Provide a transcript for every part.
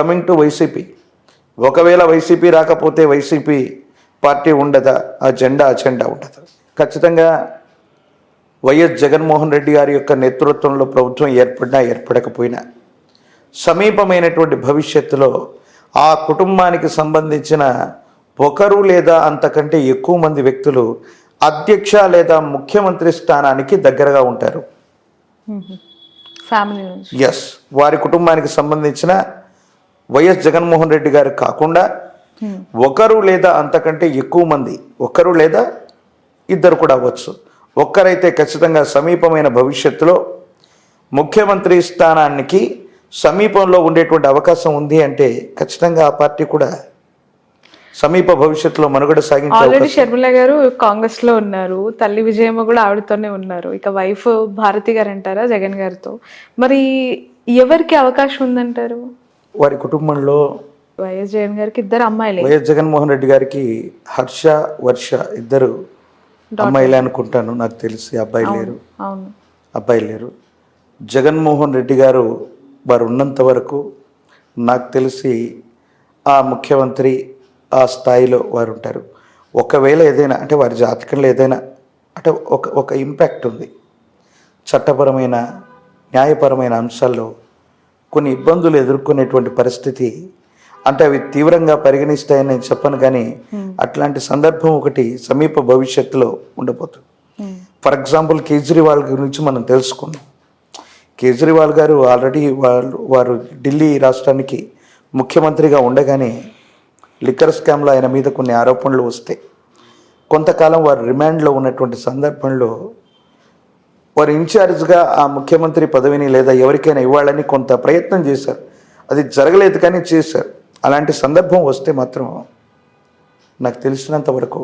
Coming to YCP, ఒకవేళ YCP రాకపోతే YCP party ఉండదా, అజెండా ఉండదు. ఖచ్చితంగా వైఎస్ జగన్మోహన్ రెడ్డి గారి యొక్క నేతృత్వంలో ప్రభుత్వం ఏర్పడినా ఏర్పడకపోయినా సమీపమైనటువంటి భవిష్యత్తులో ఆ కుటుంబానికి సంబంధించిన ఒకరు లేదా అంతకంటే ఎక్కువ మంది వ్యక్తులు అధ్యక్ష లేదా ముఖ్యమంత్రి స్థానానికి దగ్గరగా ఉంటారు. ఎస్, వారి కుటుంబానికి సంబంధించిన వైఎస్ జగన్మోహన్ రెడ్డి గారు కాకుండా ఒకరు లేదా అంతకంటే ఎక్కువ మంది, ఒకరు లేదా ఇద్దరు కూడా అవ్వచ్చు, ఒక్కరైతే ఖచ్చితంగా సమీపమైన భవిష్యత్తులో ముఖ్యమంత్రి స్థానానికి సమీపంలో ఉండేటువంటి అవకాశం ఉంది అంటే ఖచ్చితంగా ఆ పార్టీ కూడా సమీప భవిష్యత్తులో మనుగడ సాగించే. ఆల్రెడీ షర్మిల గారు కాంగ్రెస్ లో ఉన్నారు, తల్లి విజయమ్మ కూడా ఆవిడతోనే ఉన్నారు, ఇక వైఫ్ భారతి గారు అంటారా జగన్ గారితో, మరి ఎవరికి అవకాశం ఉందంటారు? వారి కుటుంబంలో వైఎస్ జగన్ గారికి ఇద్దరు అమ్మాయిలే. వైఎస్ జగన్మోహన్ రెడ్డి గారికి హర్ష, వర్ష ఇద్దరు అమ్మాయిలే అనుకుంటాను, నాకు తెలిసి అబ్బాయి లేరు. అవును, అబ్బాయి లేరు. జగన్మోహన్ రెడ్డి గారు వారు ఉన్నంత వరకు నాకు తెలిసి ఆ ముఖ్యమంత్రి ఆ స్థాయిలో వారు ఉంటారు. ఒకవేళ ఏదైనా అంటే వారి జాతకంలో ఏదైనా అంటే ఒక ఇంపాక్ట్ ఉంది, చట్టపరమైన న్యాయపరమైన అంశాల్లో కొన్ని ఇబ్బందులు ఎదుర్కొనేటువంటి పరిస్థితి, అంటే అవి తీవ్రంగా పరిగణిస్తాయని నేను చెప్పను, కానీ అట్లాంటి సందర్భం ఒకటి సమీప భవిష్యత్తులో ఉండబోతుంది. ఫర్ ఎగ్జాంపుల్ కేజ్రీవాల్ గురించి మనం తెలుసుకున్నాం. కేజ్రీవాల్ గారు ఆల్రెడీ వారు ఢిల్లీ రాష్ట్రానికి ముఖ్యమంత్రిగా ఉండగానే లిక్కర్ స్కామ్లో ఆయన మీద కొన్ని ఆరోపణలు వస్తే కొంతకాలం వారు రిమాండ్లో ఉన్నటువంటి సందర్భంలో వారు ఇన్ఛార్జ్గా ఆ ముఖ్యమంత్రి పదవిని లేదా ఎవరికైనా ఇవ్వాలని కొంత ప్రయత్నం చేశారు. అది జరగలేదు కానీ చేశారు. అలాంటి సందర్భం వస్తే మాత్రం నాకు తెలిసినంత వరకు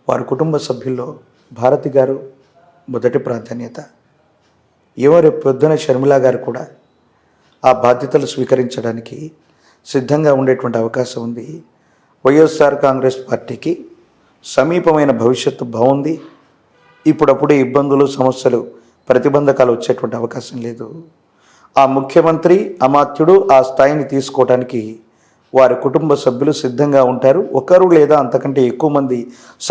వారి కుటుంబ సభ్యుల్లో భారతి గారు మొదటి ప్రాధాన్యత. ఏమో రేపు పొద్దున షర్మిల గారు కూడా ఆ బాధ్యతలు స్వీకరించడానికి సిద్ధంగా ఉండేటువంటి అవకాశం ఉంది. వైఎస్ఆర్ కాంగ్రెస్ పార్టీకి సమీపమైన భవిష్యత్తు బాగుంది. ఇప్పుడప్పుడే ఇబ్బందులు, సమస్యలు, ప్రతిబంధకాలు వచ్చేటువంటి అవకాశం లేదు. ఆ ముఖ్యమంత్రి అమాత్యుడు ఆ స్థాయిని తీసుకోవడానికి వారి కుటుంబ సభ్యులు సిద్ధంగా ఉంటారు. ఒకరు లేదా అంతకంటే ఎక్కువ మంది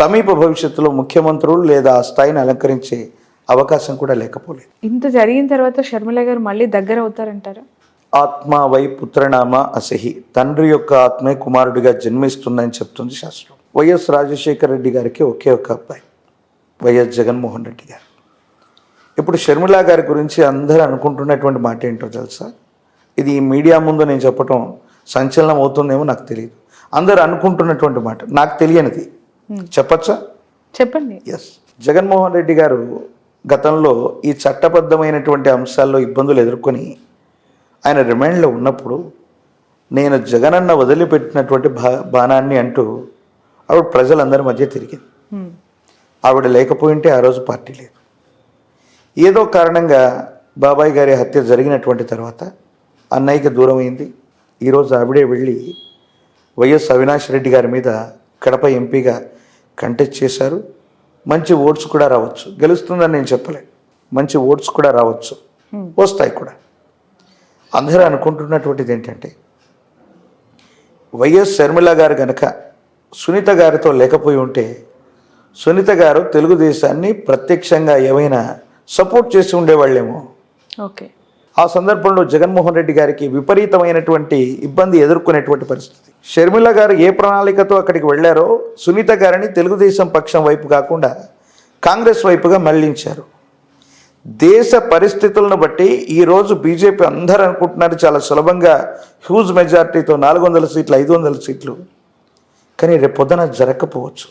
సమీప భవిష్యత్తులో ముఖ్యమంత్రులు లేదా ఆ స్థాయిని అలంకరించే అవకాశం కూడా లేకపోలేదు. ఇంత జరిగిన తర్వాత షర్మిల గారు మళ్ళీ దగ్గర అవుతారంటారా? ఆత్మ వై పుత్రనామ అసహి, తండ్రి యొక్క ఆత్మే కుమారుడిగా జన్మిస్తుందని చెప్తుంది శాస్త్రం. వైఎస్ రాజశేఖర రెడ్డి గారికి ఒకే ఒక అబ్బాయి వైఎస్ జగన్మోహన్ రెడ్డి గారు. ఇప్పుడు షర్మిల గారి గురించి అందరూ అనుకుంటున్నటువంటి మాట ఏంటో తెలుసా? ఇది మీడియా ముందు నేను చెప్పటం సంచలనం అవుతుందేమో నాకు తెలియదు. అందరూ అనుకుంటున్నటువంటి మాట, నాకు తెలియనిది చెప్పచ్చా? చెప్పండి. ఎస్, జగన్మోహన్ రెడ్డి గారు గతంలో ఈ చట్టబద్ధమైనటువంటి అంశాల్లో ఇబ్బందులు ఎదుర్కొని ఆయన రిమాండ్లో ఉన్నప్పుడు నేను జగనన్న వదిలిపెట్టినటువంటి బాణాన్ని అంటూ ఆవిడ ప్రజలందరి మధ్య తిరిగింది. ఆవిడ లేకపోయింటే ఆ రోజు పార్టీ లేదు. ఏదో కారణంగా బాబాయ్ గారి హత్య జరిగినటువంటి తర్వాత అన్నయ్యకి దూరం అయింది. ఈరోజు ఆవిడే వెళ్ళి వైఎస్ అవినాష్ రెడ్డి గారి మీద కడప ఎంపీగా కంటెస్ట్ చేశారు. మంచి ఓట్స్ కూడా రావచ్చు, గెలుస్తుందని నేను చెప్పలే, మంచి ఓట్స్ కూడా రావచ్చు, వస్తాయి కూడా. అందరూ అనుకుంటున్నటువంటిది ఏంటంటే వైఎస్ షర్మిల గారు కనుక సునీత గారితో లేకపోయి ఉంటే సునీత గారు తెలుగుదేశాన్ని ప్రత్యక్షంగా ఏమైనా సపోర్ట్ చేసి ఉండేవాళ్ళేమో. ఓకే, ఆ సందర్భంలో జగన్మోహన్ రెడ్డి గారికి విపరీతమైనటువంటి ఇబ్బంది ఎదుర్కొనేటువంటి పరిస్థితి. షర్మిల గారు ఏ ప్రణాళికతో అక్కడికి వెళ్ళారో సునీత గారిని తెలుగుదేశం పక్షం వైపు కాకుండా కాంగ్రెస్ వైపుగా మళ్లించారు. దేశ పరిస్థితులను బట్టి ఈరోజు బీజేపీ అందరూ అనుకుంటున్నారు చాలా సులభంగా హ్యూజ్ మెజార్టీతో 400 సీట్లు 500 సీట్లు, కానీ రేపు పొద్దున జరగకపోవచ్చు.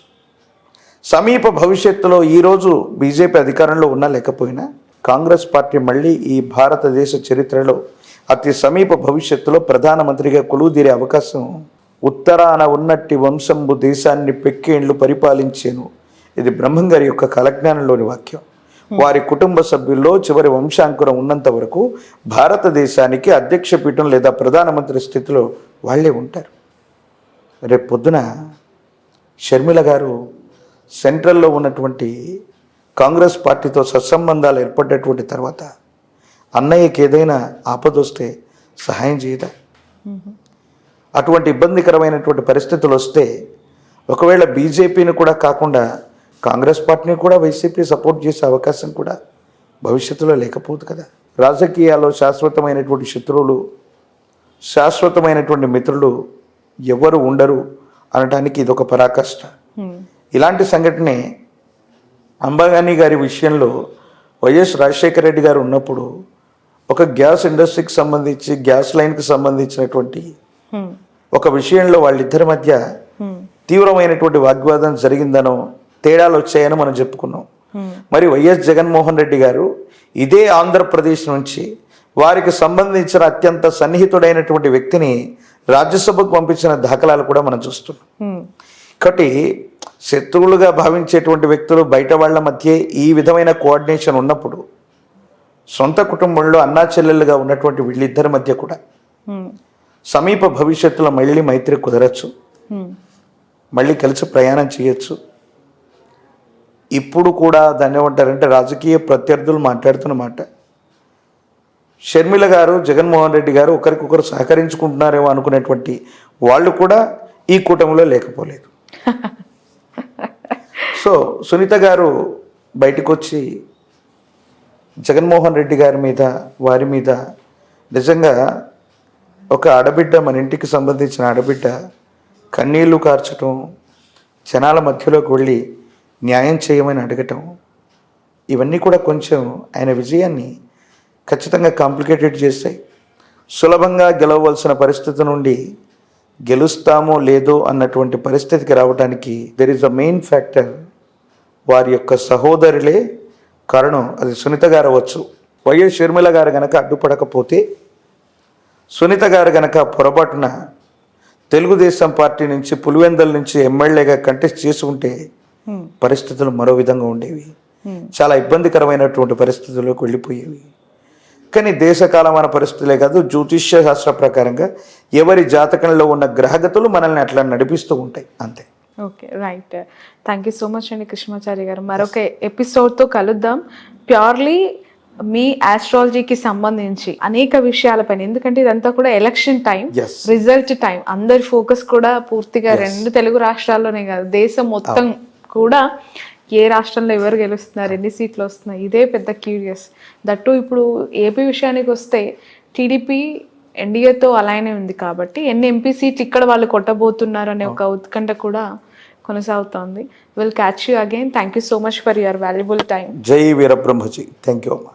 సమీప భవిష్యత్తులో ఈరోజు బీజేపీ అధికారంలో ఉన్నా లేకపోయినా కాంగ్రెస్ పార్టీ మళ్ళీ ఈ భారతదేశ చరిత్రలో అతి సమీప భవిష్యత్తులో ప్రధానమంత్రిగా కొలువుదీరే అవకాశం. ఉత్తరాన ఉన్నట్టి వంశంబు దేశాన్ని పెక్కేండ్లు పరిపాలించేను, ఇది బ్రహ్మం గారి యొక్క కాలజ్ఞానంలోని వాక్యం. వారి కుటుంబ సభ్యుల్లో చివరి వంశాంకురం ఉన్నంత వరకు భారతదేశానికి అధ్యక్ష పీఠం లేదా ప్రధానమంత్రి స్థితిలో వాళ్ళే ఉంటారు. రేపు పొద్దున షర్మిల గారు సెంట్రల్లో ఉన్నటువంటి కాంగ్రెస్ పార్టీతో సత్సంబంధాలు ఏర్పడ్డటువంటి తర్వాత అన్నయ్యకి ఏదైనా ఆపదొస్తే సహాయం చేయదా? అటువంటి ఇబ్బందికరమైనటువంటి పరిస్థితులు వస్తే ఒకవేళ బీజేపీని కూడా కాకుండా కాంగ్రెస్ పార్టీని కూడా వైసీపీ సపోర్ట్ చేసే అవకాశం కూడా భవిష్యత్తులో లేకపోదు కదా. రాజకీయాల్లో శాశ్వతమైనటువంటి శత్రువులు, శాశ్వతమైనటువంటి మిత్రులు ఎవరు ఉండరు అనడానికి ఇదొక పరాకాష్ట. ఇలాంటి సంఘటనే అంబానీ గారి విషయంలో వైఎస్ రాజశేఖర రెడ్డి గారు ఉన్నప్పుడు ఒక గ్యాస్ ఇండస్ట్రీకి సంబంధించి, గ్యాస్ లైన్కి సంబంధించినటువంటి ఒక విషయంలో వాళ్ళిద్దరి మధ్య తీవ్రమైనటువంటి వాగ్వాదం జరిగిందనో, తేడాలు వచ్చాయని మనం చెప్పుకున్నాం. మరి వైఎస్ జగన్మోహన్ రెడ్డి గారు ఇదే ఆంధ్రప్రదేశ్ నుంచి వారికి సంబంధించిన అత్యంత సన్నిహితుడైనటువంటి వ్యక్తిని రాజ్యసభకు పంపించిన దాఖలాలు కూడా మనం చూస్తున్నాం. కాబట్టి శత్రువులుగా భావించేటువంటి వ్యక్తులు బయట వాళ్ళ మధ్య ఈ విధమైన కోఆర్డినేషన్ ఉన్నప్పుడు సొంత కుటుంబంలో అన్నా చెల్లెలుగా ఉన్నటువంటి వీళ్ళిద్దరి మధ్య కూడా సమీప భవిష్యత్తులో మళ్ళీ మైత్రి కుదరచ్చు, మళ్ళీ కలిసి ప్రయాణం చేయొచ్చు. ఇప్పుడు కూడా దాన్ని ఏమంటారంటే రాజకీయ ప్రత్యర్థులు మాట్లాడుతున్న మాట, షర్మిల గారు జగన్మోహన్ రెడ్డి గారు ఒకరికొకరు సహకరించుకుంటున్నారేమో అనుకునేటువంటి వాళ్ళు కూడా ఈ కూటమిలో లేకపోలేదు. సో సునీత గారు బయటకు వచ్చి జగన్మోహన్ రెడ్డి గారి మీద, వారి మీద నిజంగా ఒక ఆడబిడ్డ, మన ఇంటికి సంబంధించిన ఆడబిడ్డ కన్నీళ్లు కార్చటం, జనాల మధ్యలోకి వెళ్ళి న్యాయం చేయమని అడగటం, ఇవన్నీ కూడా కొంచెం ఆయన విజయాన్ని ఖచ్చితంగా కాంప్లికేటెడ్ చేస్తాయి. సులభంగా గెలవవలసిన పరిస్థితి నుండి గెలుస్తామో లేదో అన్నటువంటి పరిస్థితికి రావడానికి there is a main factor వారి యొక్క సహోదరులే కారణం. అది సునీత గారు అవ్వచ్చు. వైఎస్ షర్మిల గారు గనక అడ్డుపడకపోతే, సునీత గారు గనక పొరపాటున తెలుగుదేశం పార్టీ నుంచి, పులివెందల నుంచి ఎమ్మెల్యేగా కంటెస్ట్ చేసుకుంటే పరిస్థితులు మరో విధంగా ఉండేవి. చాలా ఇబ్బందికరమైనటువంటి పరిస్థితుల్లోకి వెళ్ళిపోయేవి. కానీ దేశకాలమైన పరిస్థితులే కాదు, జ్యోతిష్య శాస్త్ర ప్రకారంగా ఎవరి జాతకంలో ఉన్న గ్రహగతులు మనల్ని అట్లా నడిపిస్తూ ఉంటాయి, అంతే. Okay, right. Thank you so much అండి కృష్ణమాచారి గారు. మరొక ఎపిసోడ్తో కలుద్దాం. ప్యూర్లీ మీ ఆస్ట్రాలజీకి సంబంధించి అనేక విషయాలపైన, ఎందుకంటే ఇదంతా కూడా ఎలక్షన్ టైం, రిజల్ట్ టైం, అందరి ఫోకస్ కూడా పూర్తిగా రెండు తెలుగు రాష్ట్రాల్లోనే కాదు, దేశం మొత్తం కూడా ఏ రాష్ట్రంలో ఎవరు గెలుస్తున్నారు, ఎన్ని సీట్లు వస్తున్నాయి, ఇదే పెద్ద క్యూరియస్. దట్టు ఇప్పుడు ఏపీ విషయానికి వస్తే టీడీపీ ఎన్డీఏతో అలానే ఉంది కాబట్టి ఎన్ని ఎంపీ సీట్లు ఇక్కడ వాళ్ళు కొట్టబోతున్నారు అనే ఒక ఉత్కంఠ కూడా కొనసాగుతోంది. Will catch you again. Thank you so much for your valuable time. జై వీరబ్రహ్మజీ. థ్యాంక్ యూ అమ్మా.